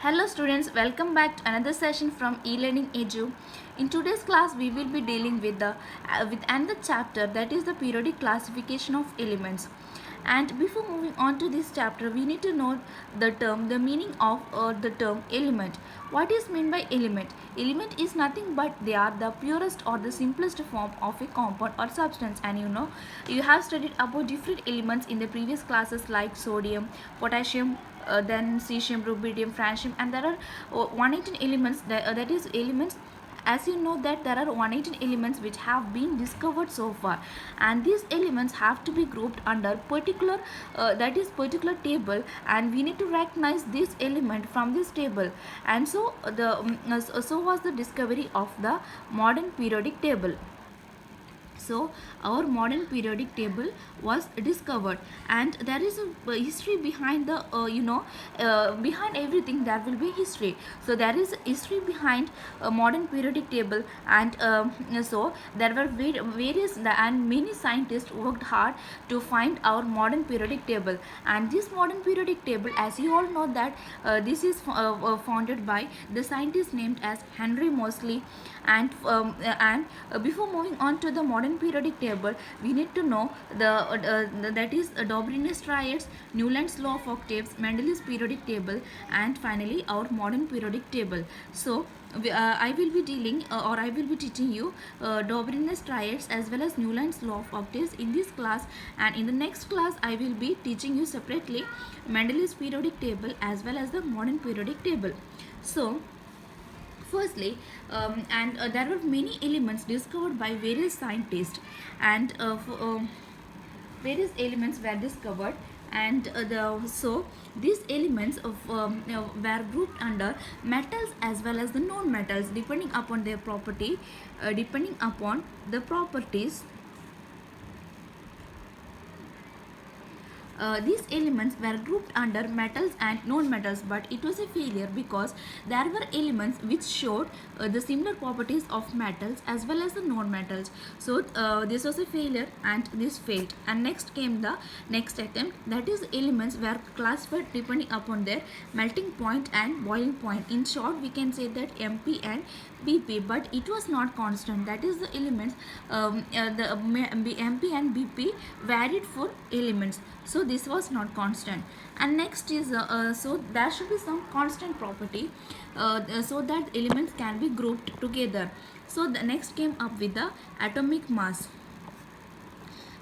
Hello students, welcome back to another session from e-learning edu. In today's class we will be dealing with another chapter, that is the periodic classification of elements. And before moving on to this chapter, we need to know the meaning of the term element. What is meant by element? Element is nothing but they are the purest or the simplest form of a compound or substance. And you have studied about different elements in the previous classes like sodium, potassium, then cesium, rubidium, francium, and there are 118 elements, that is elements. As you know that there are 118 elements which have been discovered so far, and these elements have to be grouped under particular particular table, and we need to recognize this element from this table. And so was the discovery of the modern periodic table. So our modern periodic table was discovered, and there is a history behind the behind everything there will be history. So there is history behind a modern periodic table, and so there were various and many scientists worked hard to find our modern periodic table. And this modern periodic table, as you all know that this is founded by the scientist named as Henry Moseley. And before moving on to the modern periodic table, we need to know that is Dobrinus triads, Newland's law of octaves, Mendel's periodic table, and finally our modern periodic table. So I will be dealing or I will be teaching you Dobrinus triads as well as Newland's law of octaves in this class, and in the next class I will be teaching you separately Mendel's periodic table as well as the modern periodic table. So firstly, there were many elements discovered by various scientists, and various elements were discovered, and so these elements were grouped under metals as well as the non-metals depending upon their property, depending upon the properties. These elements were grouped under metals and non-metals, but it was a failure because there were elements which showed the similar properties of metals as well as the non-metals. So this was a failure and this failed. And next came the next attempt, that is elements were classified depending upon their melting point and boiling point. In short, we can say that MP and BP, but it was not constant. That is the elements, the MP and BP varied for elements, so this was not constant. And next is so there should be some constant property so that elements can be grouped together. So the next came up with the atomic mass.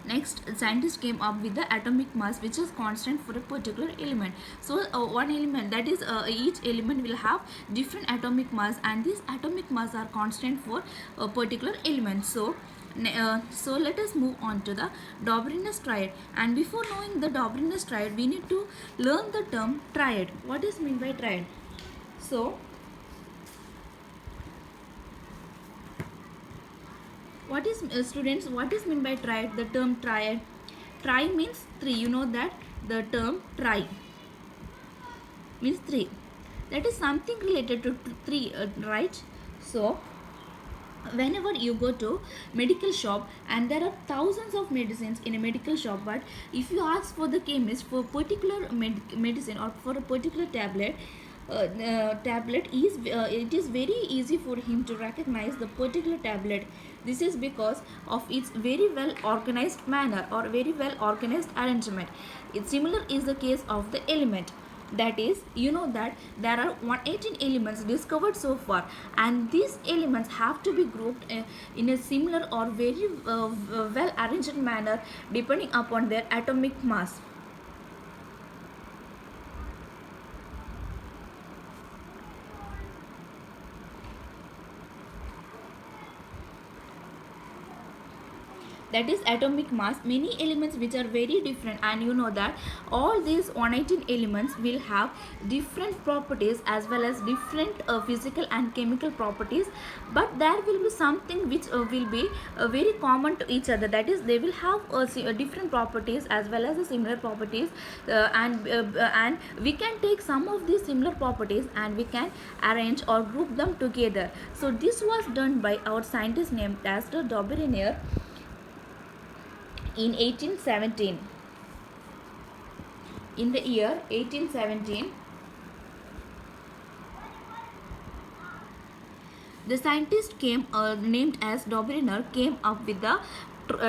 Next, scientists came up with the atomic mass, which is constant for a particular element. So one element, that is each element will have different atomic mass, and these atomic mass are constant for a particular element. So let us move on to the Dobrinus triad. And before knowing the Dobrinus triad, we need to learn the term triad. What is meant by triad? So what is students, what is meant by triad? The term triad, tri means three. You know that the term tri means three. That is something related to three, right? So whenever you go to medical shop and there are thousands of medicines in a medical shop, but if you ask for the chemist for particular medicine or for a particular tablet, it is very easy for him to recognize the particular tablet. This is because of its very well organized manner or very well organized arrangement. It similar is the case of the element. That is, you know that there are 118 elements discovered so far, and these elements have to be grouped in a similar or very well arranged manner depending upon their atomic mass. That is atomic mass. Many elements which are very different, and you know that all these 118 elements will have different properties as well as different physical and chemical properties, but there will be something which will be very common to each other. That is, they will have different properties as well as similar properties, and we can take some of these similar properties and we can arrange or group them together. So this was done by our scientist named as the Dobrynier in 1817. In the year 1817, The scientist came named as Dobriner came up with the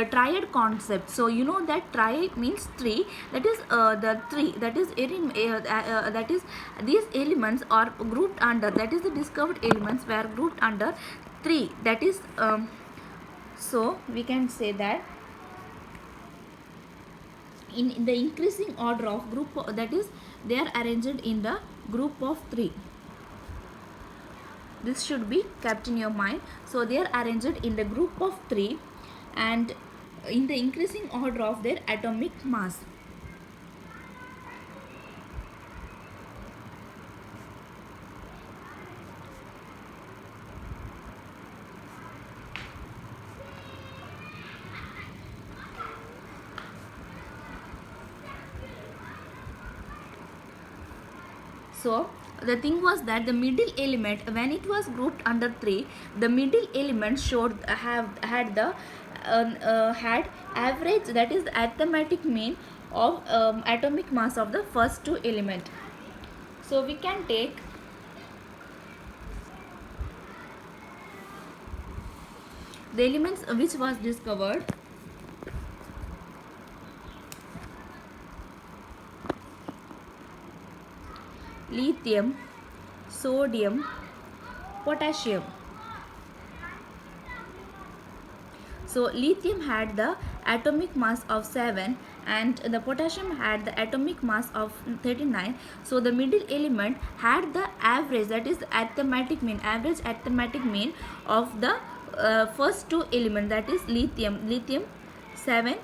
triad concept. So you know that triad means three. That is the three. That is these elements are grouped under. That is the discovered elements were grouped under three. That is so we can say that in the increasing order of group, that is they are arranged in the group of three. This should be kept in your mind. So they are arranged in the group of three and in the increasing order of their atomic mass. So the thing was that the middle element, when it was grouped under 3, the middle element showed had the had average, that is the arithmetic mean of atomic mass of the first two element. So we can take the elements which was discovered. Lithium, sodium, potassium. So lithium had the atomic mass of 7 and the potassium had the atomic mass of 39. So the middle element had the average, that is the arithmetic mean, average arithmetic mean of the first two elements, that is lithium 7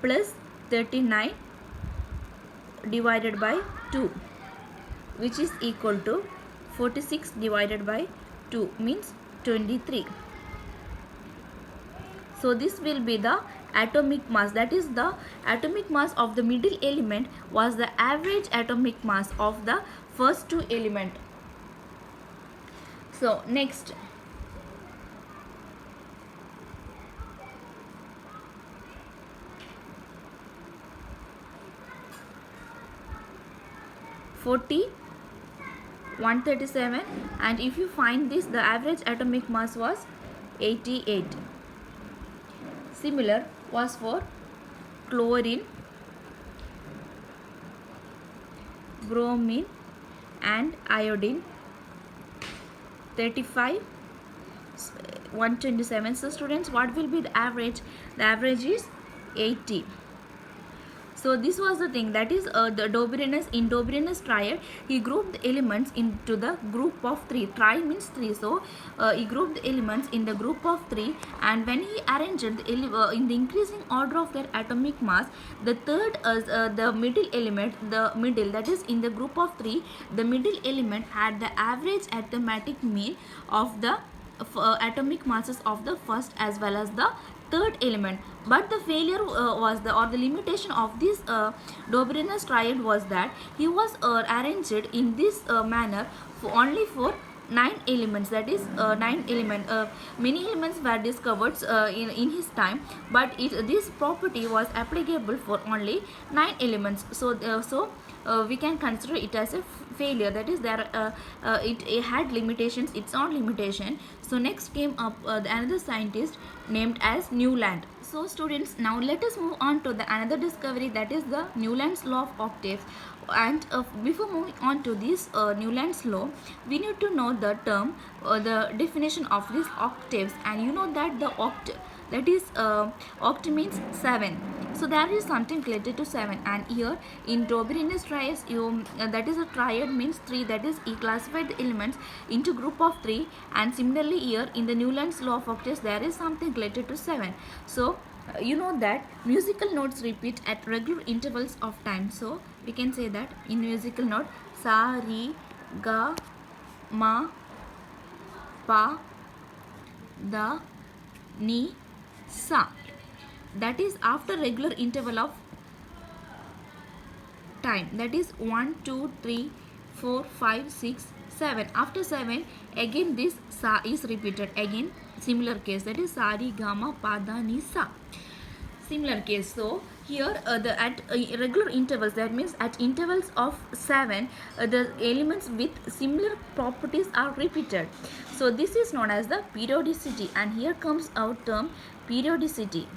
plus 39 divided by 2, which is equal to 46 divided by 2 means 23. So this will be the atomic mass, that is the atomic mass of the middle element was the average atomic mass of the first two element. So next, (40, 137), and if you find this, the average atomic mass was 88. Similar was for chlorine, bromine and iodine. 35, 127. So students, what will be the average? The average is 80. So this was the thing, that is the Dobrinus triad, he grouped the elements into the group of 3. Tri means 3. So he grouped the elements in the group of 3, and when he arranged in the increasing order of their atomic mass, the third the middle element, that is in the group of 3, the middle element had the average arithmetic mean of the atomic masses of the first as well as the third element. But the failure was the limitation of this Dobrinus triad was that he was arranged in this manner only for 9 elements, that is 9 elements. Many elements were discovered in his time, but this property was applicable for only 9 elements. So we can consider it as a failure, that is it had limitations, its own limitation. So next came up another scientist named as Newland. So students, now let us move on to the another discovery, that is the Newland's law of octaves. And before moving on to this Newland's law, we need to know the term, the definition of these octaves. And you know that the octave, that is oct means 7. So there is something related to 7, and here in Dobrinus triad, that is a triad means 3, that is he classified the elements into group of 3, and similarly here in the Newland's law of octaves there is something related to 7. So you know that musical notes repeat at regular intervals of time. So we can say that in musical note, sa, re, ga, ma, pa, da, ni, sa, that is after regular interval of time, that is 1, 2, 3, 4, 5, 6, 7. After 7 again this sa is repeated again, similar case, that is sa, re, ga, ma, pa, da, ni, sa. similar case. So here the at regular intervals, that means at intervals of 7, the elements with similar properties are repeated. So this is known as the periodicity, and here comes our term periodicity.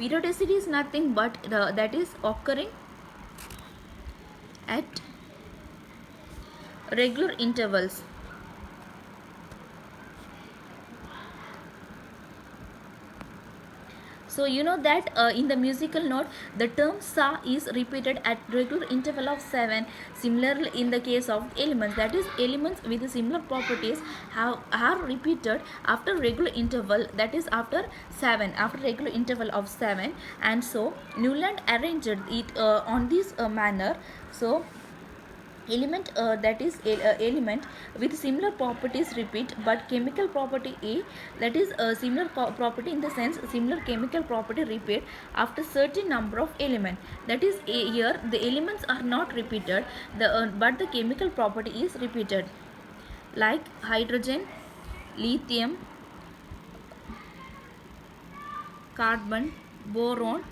Periodicity is nothing but that is occurring at regular intervals. So you know that in the musical note, the term sa is repeated at regular interval of 7. Similarly, in the case of elements, that is elements with similar properties are repeated after regular interval, that is after 7, after regular interval of 7. And so Newland arranged it on this manner. So element element with similar properties repeat, but chemical property A, that is similar property in the sense similar chemical property repeat after certain number of element, that is here the elements are not repeated, but the chemical property is repeated, like hydrogen, lithium, carbon, boron.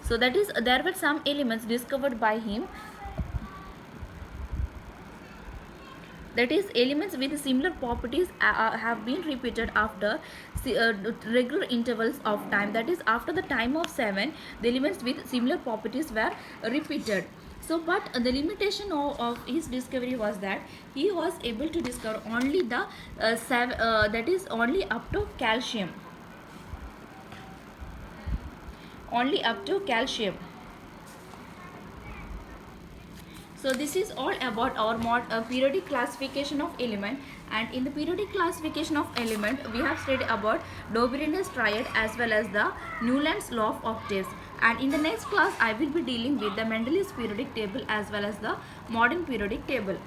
So that is there were some elements discovered by him, that is elements with similar properties have been repeated after regular intervals of time, that is after the time of 7, the elements with similar properties were repeated. So but the limitation of his discovery was that he was able to discover only the that is only up to calcium, only up to calcium. So this is all about our periodic classification of element, and in the periodic classification of element we have studied about Dobrynin's triad as well as the Newland's law of octaves, and in the next class I will be dealing with the Mendeleev's periodic table as well as the modern periodic table.